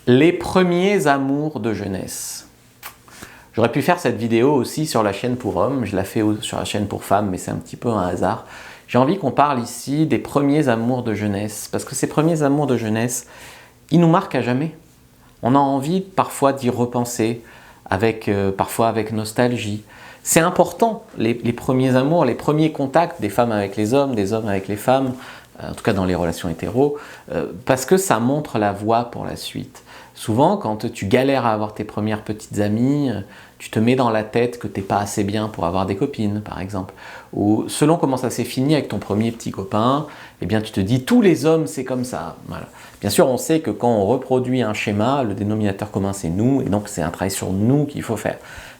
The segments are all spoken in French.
Les premiers amours de jeunesse. J'aurais pu faire cette vidéo aussi sur la chaîne pour hommes, je la fais sur la chaîne pour femmes, mais c'est un petit peu un hasard. J'ai envie qu'on parle ici des premiers amours de jeunesse, parce que ces premiers amours de jeunesse, ils nous marquent à jamais. On a envie parfois d'y repenser, parfois avec nostalgie. C'est important, les premiers amours, les premiers contacts des femmes avec les hommes, des hommes avec les femmes, en tout cas dans les relations hétéros, parce que ça montre la voie pour la suite. Souvent, quand tu galères à avoir tes premières petites amies, tu te mets dans la tête que t'es pas assez bien pour avoir des copines, par exemple. Ou selon comment ça s'est fini avec ton premier petit copain, eh bien tu te dis tous les hommes c'est comme ça. Voilà. Bien sûr, on sait que quand on reproduit un schéma, le dénominateur commun c'est nous, et donc c'est un travail sur nous qu'il faut faire.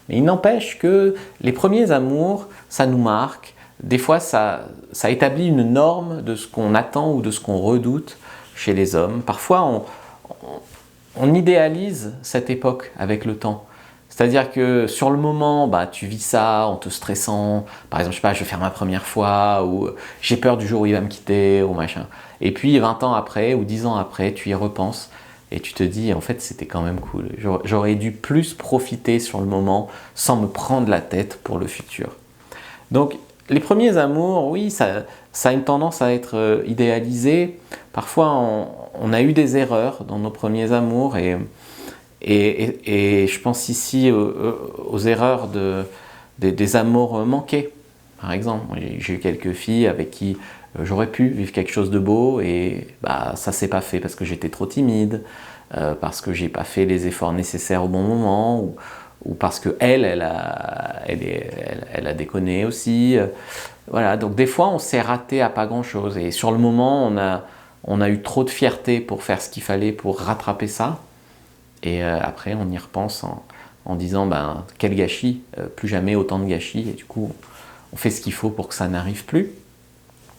Mais il n'empêche que les premiers amours, ça nous marque. Des fois, ça établit une norme de ce qu'on attend ou de ce qu'on redoute chez les hommes. Parfois, on idéalise cette époque avec le temps. C'est-à-dire que sur le moment, tu vis ça en te stressant. Par exemple, je sais pas, je vais faire ma première fois, ou j'ai peur du jour où il va me quitter, ou machin. Et puis 20 ans après, ou 10 ans après, tu y repenses et tu te dis, en fait, c'était quand même cool. J'aurais dû plus profiter sur le moment sans me prendre la tête pour le futur. Donc, les premiers amours, oui, ça a une tendance à être idéalisé. Parfois, on a eu des erreurs dans nos premiers amours et je pense ici aux erreurs des amours manqués. Par exemple, j'ai eu quelques filles avec qui j'aurais pu vivre quelque chose de beau et ça s'est pas fait parce que j'étais trop timide, parce que j'ai pas fait les efforts nécessaires au bon moment, ou parce que elle a déconné aussi. Voilà, donc des fois on s'est raté à pas grand chose et sur le moment on a eu trop de fierté pour faire ce qu'il fallait pour rattraper ça. Et après, on y repense en disant quel gâchis, plus jamais autant de gâchis. Et du coup, on fait ce qu'il faut pour que ça n'arrive plus.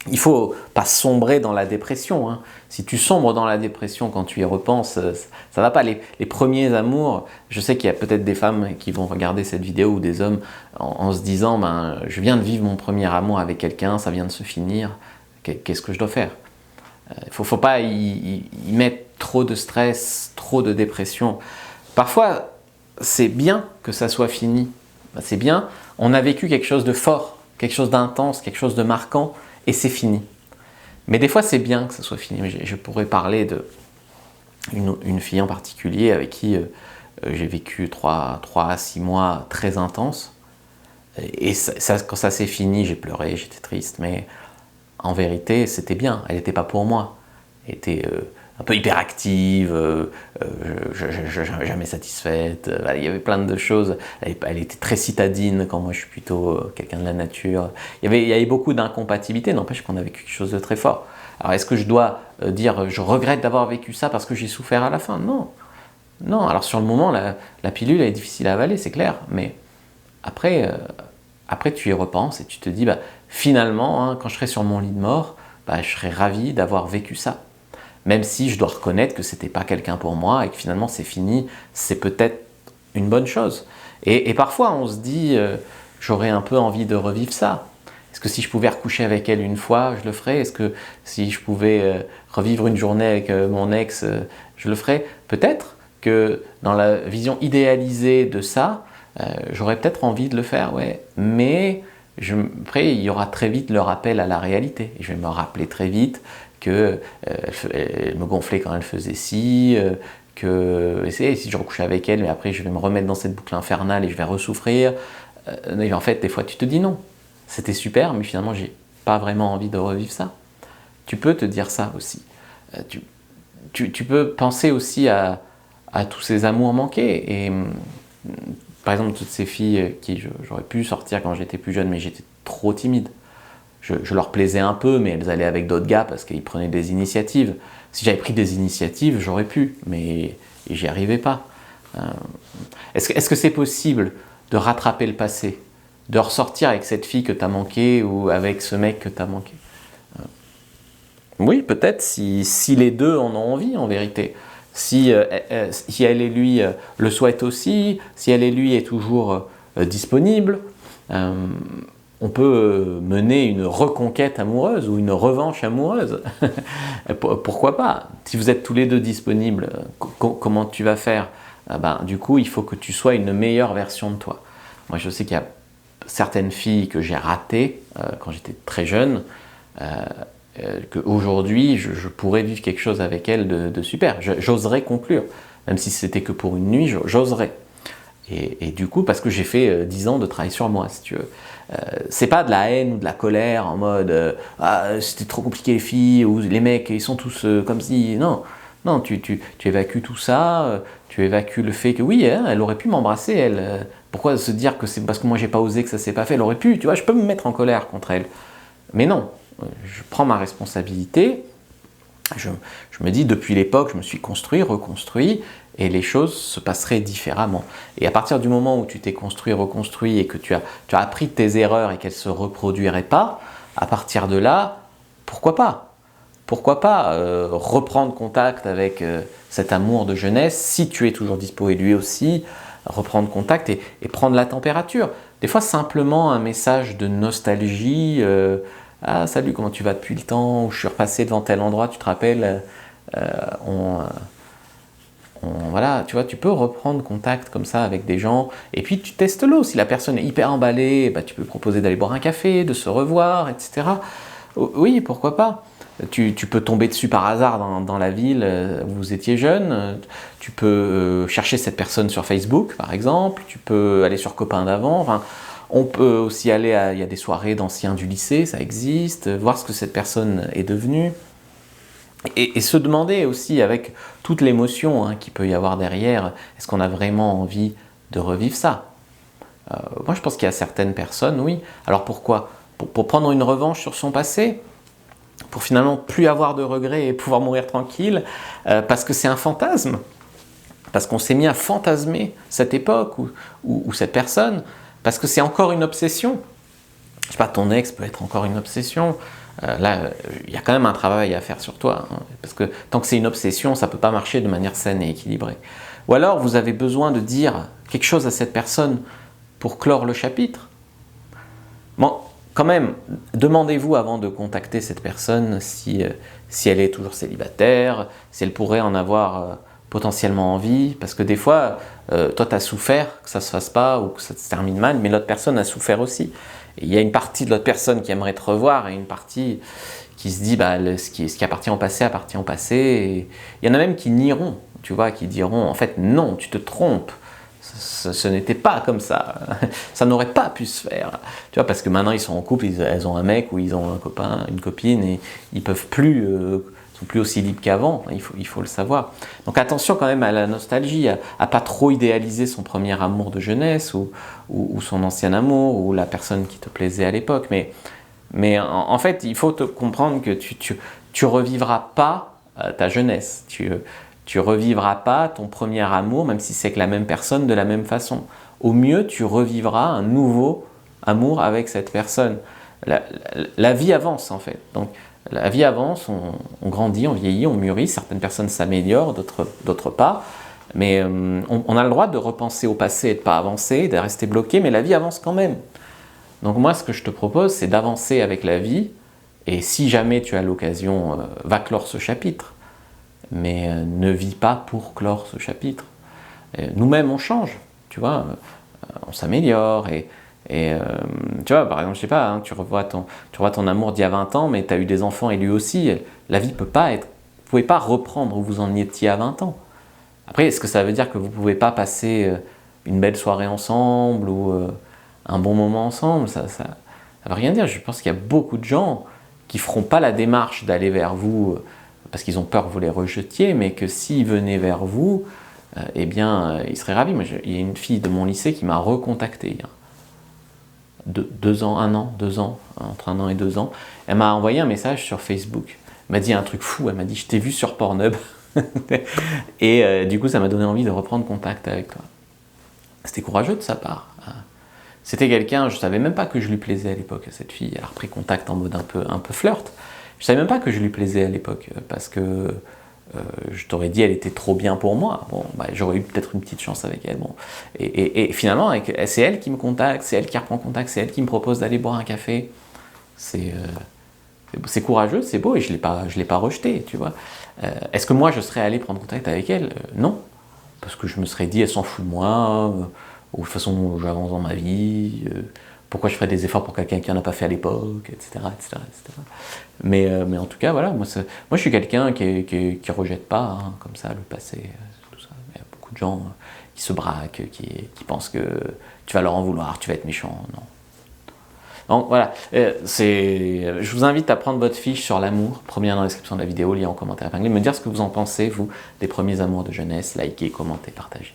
Il ne faut pas sombrer dans la dépression. Hein. Si tu sombres dans la dépression quand tu y repenses, ça ne va pas. Les premiers amours, je sais qu'il y a peut-être des femmes qui vont regarder cette vidéo ou des hommes en se disant je viens de vivre mon premier amour avec quelqu'un, ça vient de se finir, qu'est-ce que je dois faire ? Il ne faut pas y mettre trop de stress, trop de dépression. Parfois, c'est bien que ça soit fini. C'est bien, on a vécu quelque chose de fort, quelque chose d'intense, quelque chose de marquant, et c'est fini. Mais des fois, c'est bien que ça soit fini. Je pourrais parler d'une fille en particulier avec qui j'ai vécu 3 à 6 mois très intenses. Et quand ça s'est fini, j'ai pleuré, j'étais triste, mais en vérité, c'était bien. Elle n'était pas pour moi. Elle était un peu hyperactive, jamais satisfaite. Il y avait plein de choses. Elle était très citadine quand moi je suis plutôt quelqu'un de la nature. Il y avait beaucoup d'incompatibilité, n'empêche qu'on a vécu quelque chose de très fort. Alors est-ce que je dois dire je regrette d'avoir vécu ça parce que j'ai souffert à la fin? Non. Non, alors sur le moment, la pilule est difficile à avaler, c'est clair, mais après tu y repenses et tu te dis finalement, quand je serai sur mon lit de mort, je serai ravi d'avoir vécu ça. Même si je dois reconnaître que c'était pas quelqu'un pour moi et que finalement c'est fini, c'est peut-être une bonne chose. Et parfois on se dit, j'aurais un peu envie de revivre ça. Est-ce que si je pouvais recoucher avec elle une fois, je le ferais? Est-ce que si je pouvais revivre une journée avec mon ex, je le ferais? Peut-être que dans la vision idéalisée de ça, j'aurais peut-être envie de le faire, ouais. Mais après, il y aura très vite le rappel à la réalité. Et je vais me rappeler très vite qu'elle me gonflait quand elle faisait ci, que si je recouche avec elle, mais après je vais me remettre dans cette boucle infernale et je vais ressouffrir. Et en fait, des fois, tu te dis non, c'était super, mais finalement, j'ai pas vraiment envie de revivre ça. Tu peux te dire ça aussi. Tu peux penser aussi à tous ces amours manqués. Et par exemple, toutes ces filles qui j'aurais pu sortir quand j'étais plus jeune, mais j'étais trop timide. Je leur plaisais un peu, mais elles allaient avec d'autres gars parce qu'ils prenaient des initiatives. Si j'avais pris des initiatives, j'aurais pu, mais j'y arrivais pas. Est-ce que c'est possible de rattraper le passé, de ressortir avec cette fille que tu as manqué ou avec ce mec que tu as manqué? Oui, peut-être si les deux en ont envie en vérité. Si elle et lui le souhaitent aussi, si elle et lui est toujours disponible. on peut mener une reconquête amoureuse ou une revanche amoureuse. Pourquoi pas? Si vous êtes tous les deux disponibles, comment tu vas faire? Du coup, il faut que tu sois une meilleure version de toi. Moi, je sais qu'il y a certaines filles que j'ai ratées quand j'étais très jeune, qu'aujourd'hui, je pourrais vivre quelque chose avec elles de super. J'oserais conclure, même si c'était que pour une nuit, j'oserais. Et du coup, parce que j'ai fait 10 ans de travail sur moi, si tu veux. C'est pas de la haine ou de la colère en mode c'était trop compliqué les filles, ou les mecs, ils sont tous comme si... Non, tu évacues tout ça, tu évacues le fait que oui, hein, elle aurait pu m'embrasser, elle. Pourquoi se dire que c'est parce que moi j'ai pas osé que ça s'est pas fait? Elle aurait pu, tu vois, je peux me mettre en colère contre elle. Mais non, je prends ma responsabilité. Je me dis, depuis l'époque, je me suis construit, reconstruit, et les choses se passeraient différemment. Et à partir du moment où tu t'es construit, reconstruit, et que tu as appris de tes erreurs et qu'elles ne se reproduiraient pas, à partir de là, pourquoi pas? Pourquoi pas reprendre contact avec cet amour de jeunesse, si tu es toujours dispo et lui aussi, reprendre contact et prendre la température. Des fois, simplement un message de nostalgie, ah salut, comment tu vas depuis le temps, où je suis repassé devant tel endroit, tu te rappelles, voilà, tu vois, tu peux reprendre contact comme ça avec des gens, et puis tu testes l'eau. Si la personne est hyper emballée, tu peux proposer d'aller boire un café, de se revoir, etc. Oui, pourquoi pas? Tu peux tomber dessus par hasard dans la ville, vous étiez jeune, tu peux chercher cette personne sur Facebook, par exemple, tu peux aller sur Copains d'avant, enfin, on peut aussi aller il y a des soirées d'anciens du lycée, ça existe, voir ce que cette personne est devenue. Et se demander aussi, avec toute l'émotion qu'il peut y avoir derrière, est-ce qu'on a vraiment envie de revivre ça? Moi, je pense qu'il y a certaines personnes, oui. Alors pourquoi? Pour prendre une revanche sur son passé? Pour finalement plus avoir de regrets et pouvoir mourir tranquille? Parce que c'est un fantasme? Parce qu'on s'est mis à fantasmer cette époque ou cette personne? Parce que c'est encore une obsession? Je sais pas, ton ex peut être encore une obsession. Là, il y a quand même un travail à faire sur toi, hein, parce que tant que c'est une obsession, ça ne peut pas marcher de manière saine et équilibrée. Ou alors, vous avez besoin de dire quelque chose à cette personne pour clore le chapitre. Bon, quand même, demandez-vous avant de contacter cette personne si elle est toujours célibataire, si elle pourrait en avoir potentiellement envie, parce que des fois, toi, tu as souffert que ça ne se fasse pas ou que ça se termine mal, mais l'autre personne a souffert aussi. Et il y a une partie de l'autre personne qui aimerait te revoir et une partie qui se dit ce qui appartient au passé appartient au passé. Et il y en a même qui nieront, tu vois, qui diront en fait non, tu te trompes, ce n'était pas comme ça, ça n'aurait pas pu se faire. Tu vois, parce que maintenant ils sont en couple, elles ont un mec ou ils ont un copain, une copine et ils peuvent plus, sont plus aussi libres qu'avant, il faut le savoir. Donc attention quand même à la nostalgie, à pas trop idéaliser son premier amour de jeunesse ou son ancien amour ou la personne qui te plaisait à l'époque. Mais en fait, il faut te comprendre que tu revivras pas ta jeunesse, tu revivras pas ton premier amour, même si c'est que la même personne de la même façon. Au mieux, tu revivras un nouveau amour avec cette personne. La vie avance en fait. Donc, la vie avance, on grandit, on vieillit, on mûrit, certaines personnes s'améliorent, d'autres pas, mais on a le droit de repenser au passé et de ne pas avancer, de rester bloqué, mais la vie avance quand même. Donc moi, ce que je te propose, c'est d'avancer avec la vie, et si jamais tu as l'occasion, va clore ce chapitre, mais ne vis pas pour clore ce chapitre. Nous-mêmes, on change, tu vois, on s'améliore, et tu vois, par exemple, je sais pas, tu revois ton amour d'il y a 20 ans, mais tu as eu des enfants et lui aussi, la vie peut pas être... Vous pouvez pas reprendre où vous en étiez à 20 ans. Après, est-ce que ça veut dire que vous pouvez pas passer une belle soirée ensemble ou un bon moment ensemble? Ça veut rien dire. Je pense qu'il y a beaucoup de gens qui feront pas la démarche d'aller vers vous parce qu'ils ont peur que vous les rejetiez, mais que s'ils venaient vers vous, eh bien, ils seraient ravis. Moi, il y a une fille de mon lycée qui m'a recontacté. 2 ans, 1 an, 2 ans, entre 1 an et 2 ans, elle m'a envoyé un message sur Facebook. Elle m'a dit un truc fou, elle m'a dit « je t'ai vu sur Pornhub ». Et du coup, ça m'a donné envie de reprendre contact avec toi. C'était courageux de sa part. C'était quelqu'un, je ne savais même pas que je lui plaisais à l'époque, cette fille. Elle a repris contact en mode un peu flirt. Je ne savais même pas que je lui plaisais à l'époque, parce que je t'aurais dit elle était trop bien pour moi. Bon, bah, j'aurais eu peut-être une petite chance avec elle. Bon. Et finalement, c'est elle qui me contacte, c'est elle qui reprend contact, c'est elle qui me propose d'aller boire un café. C'est courageux, c'est beau, et je l'ai pas rejeté, tu vois. Est-ce que moi, je serais allé prendre contact avec elle? Non. Parce que je me serais dit, elle s'en fout de moi, ou de toute façon, j'avance dans ma vie, pourquoi je ferais des efforts pour quelqu'un qui n'en a pas fait à l'époque, etc., etc., etc. Mais en tout cas, voilà, moi je suis quelqu'un qui rejette pas, hein, comme ça, le passé, tout ça. Il y a beaucoup de gens qui se braquent, qui pensent que tu vas leur en vouloir, tu vas être méchant, non. Donc voilà, je vous invite à prendre votre fiche sur l'amour, premier lien dans la description de la vidéo, lien en commentaire épinglé, me dire ce que vous en pensez, vous, des premiers amours de jeunesse, likez, commentez, partagez.